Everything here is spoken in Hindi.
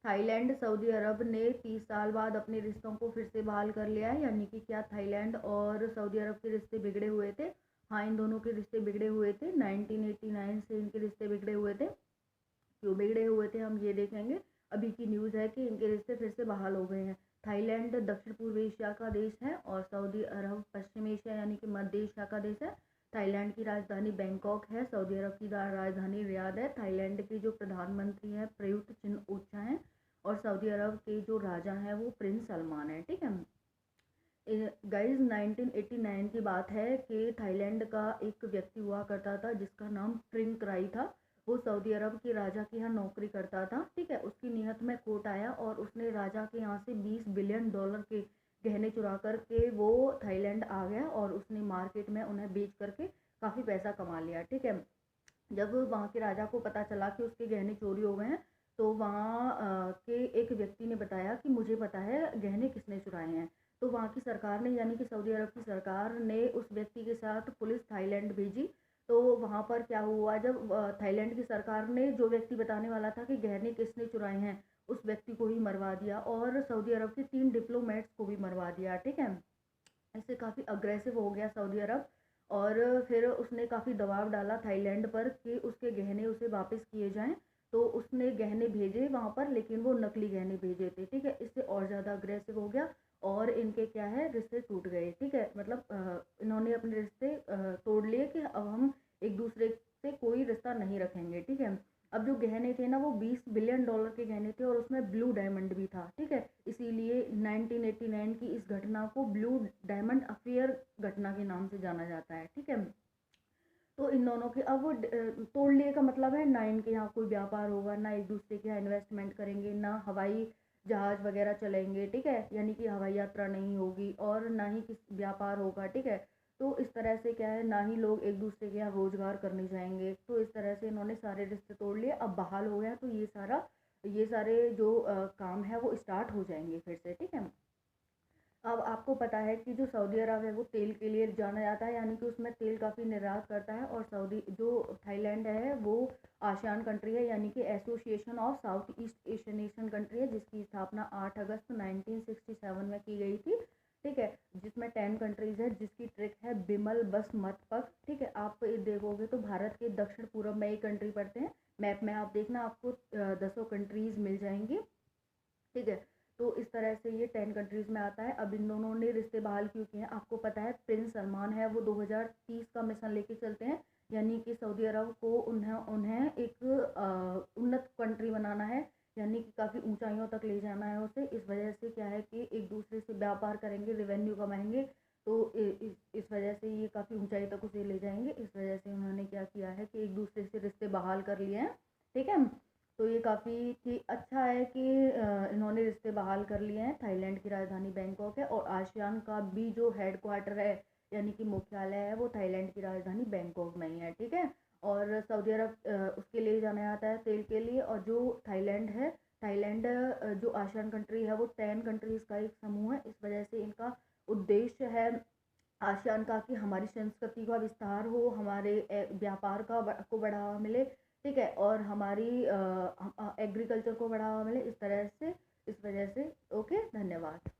थाईलैंड सऊदी अरब ने 30 साल बाद अपने रिश्तों को फिर से बहाल कर लिया है। यानी कि क्या थाईलैंड और सऊदी अरब के रिश्ते बिगड़े हुए थे? हाँ, इन दोनों के रिश्ते बिगड़े हुए थे। 1989 से इनके रिश्ते बिगड़े हुए थे। क्यों बिगड़े हुए थे हम ये देखेंगे। अभी की न्यूज़ है कि इनके रिश्ते फिर से बहाल हो गए हैं। थाईलैंड दक्षिण पूर्व एशिया का देश है और सऊदी अरब पश्चिम एशिया यानी कि मध्य एशिया का देश है। थाईलैंड की राजधानी बैंकॉक है। सऊदी अरब की राजधानी रियाद है। थाईलैंड के जो प्रधानमंत्री हैं प्रयुक्त चिन ओचा हैं और सऊदी अरब के जो राजा हैं वो प्रिंस सलमान है। ठीक है गाइज, 1989 की बात है कि थाईलैंड का एक व्यक्ति हुआ करता था जिसका नाम ट्रिंक राई था। वो सऊदी अरब के राजा के यहाँ नौकरी करता था। ठीक है, उसकी नियत में खोट आया और उसने राजा के यहाँ से $20 बिलियन के गहने चुरा करके वो थाईलैंड आ गया और उसने मार्केट में उन्हें बेच करके काफ़ी पैसा कमा लिया। ठीक है, जब वहाँ के राजा को पता चला कि उसके गहने चोरी हो गए हैं तो वहाँ के एक व्यक्ति ने बताया कि मुझे पता है गहने किसने चुराए हैं। तो वहाँ की सरकार ने यानी कि सऊदी अरब की सरकार ने उस व्यक्ति के साथ पुलिस थाईलैंड भेजी। तो वहाँ पर क्या हुआ, जब थाईलैंड की सरकार ने जो व्यक्ति बताने वाला था कि गहने किसने चुराए हैं उस व्यक्ति को ही मरवा दिया और सऊदी अरब के 3 डिप्लोमेट्स को भी मरवा दिया। ठीक है, इससे काफ़ी अग्रेसिव हो गया सऊदी अरब और फिर उसने काफ़ी दबाव डाला थाईलैंड पर कि उसके गहने उसे वापस किए जाएं। तो उसने गहने भेजे वहाँ पर, लेकिन वो नकली गहने भेजे थे। ठीक है, इससे और ज़्यादा अग्रेसिव हो गया और इनके क्या है रिश्ते टूट गए। ठीक है, मतलब इन्होंने अपने रिश्ते तोड़ लिए कि अब हम एक दूसरे से कोई रिश्ता नहीं रखेंगे। ठीक है, अब जो गहने थे ना वो $20 बिलियन के गहने थे और उसमें ब्लू डायमंड भी था। ठीक है, इसीलिए 1989 की इस घटना को ब्लू डायमंड अफेयर घटना के नाम से जाना जाता है। ठीक है, तो इन दोनों के अब वो तोड़ लिए का मतलब है ना इनके यहाँ कोई व्यापार होगा, ना एक दूसरे के यहाँ इन्वेस्टमेंट करेंगे, ना हवाई जहाज वगैरह चलेंगे। ठीक है, यानी कि हवाई यात्रा नहीं होगी और ना ही किस व्यापार होगा। ठीक है, तो इस तरह से क्या है ना ही लोग एक दूसरे के यहाँ रोजगार करने जाएंगे। तो इस तरह से इन्होंने सारे रिश्ते तोड़ लिए। अब बहाल हो गया तो ये सारे जो काम है वो स्टार्ट हो जाएंगे फिर से। ठीक है, अब आपको पता है कि जो सऊदी अरब है वो तेल के लिए जाना जाता है, यानी कि उसमें तेल काफ़ी निर्यात करता है। और सऊदी जो थाईलैंड है वो आसियान कंट्री है, यानी कि association of south east Asian Asian country है, जिसकी स्थापना 8 अगस्त 1967 में की गई थी। ठीक है, जिसमें 10 कंट्रीज़ है, जिसकी ट्रिक है बिमल बस मत पक। ठीक है, आप ये देखोगे तो भारत के दक्षिण पूर्व में एक कंट्री पड़ते हैं। मैप में आप देखना आपको 10 कंट्रीज़ मिल जाएंगी। ठीक है, तो इस तरह से ये 10 कंट्रीज़ में आता है। अब इन दोनों ने रिश्ते बहाल क्यों किए हैं आपको पता है। प्रिंस सलमान है वो 2030 का मिशन लेके चलते हैं, यानी कि सऊदी अरब को उन्हें उन्हें एक उन्नत कंट्री बनाना है, यानी कि काफ़ी ऊंचाइयों तक ले जाना है उसे। इस वजह से क्या है कि एक दूसरे से व्यापार करेंगे, रेवेन्यू कमाएंगे। तो इस वजह से ये काफ़ी ऊंचाई तक उसे ले जाएंगे। इस वजह से उन्होंने क्या किया है कि एक दूसरे से रिश्ते बहाल कर लिए हैं। ठीक है, तो ये काफ़ी अच्छा है कि इन्होंने रिश्ते बहाल कर लिए हैं। थाईलैंड की राजधानी बैंकॉक है और आसियान का भी जो हेड क्वार्टर है यानी कि मुख्यालय है वो थाईलैंड की राजधानी बैंकॉक में ही है। ठीक है, और सऊदी अरब उसके लिए जाना जाता है तेल के लिए। और जो थाईलैंड है, थाईलैंड जो आसियान कंट्री है वो 10 कंट्रीज़ का एक समूह है। इस वजह से इनका उद्देश्य है आसियान का कि हमारी संस्कृति का विस्तार हो, हमारे व्यापार को बढ़ावा मिले। ठीक है, और हमारी एग्रीकल्चर को बढ़ावा मिले इस तरह से। इस वजह से ओके, धन्यवाद।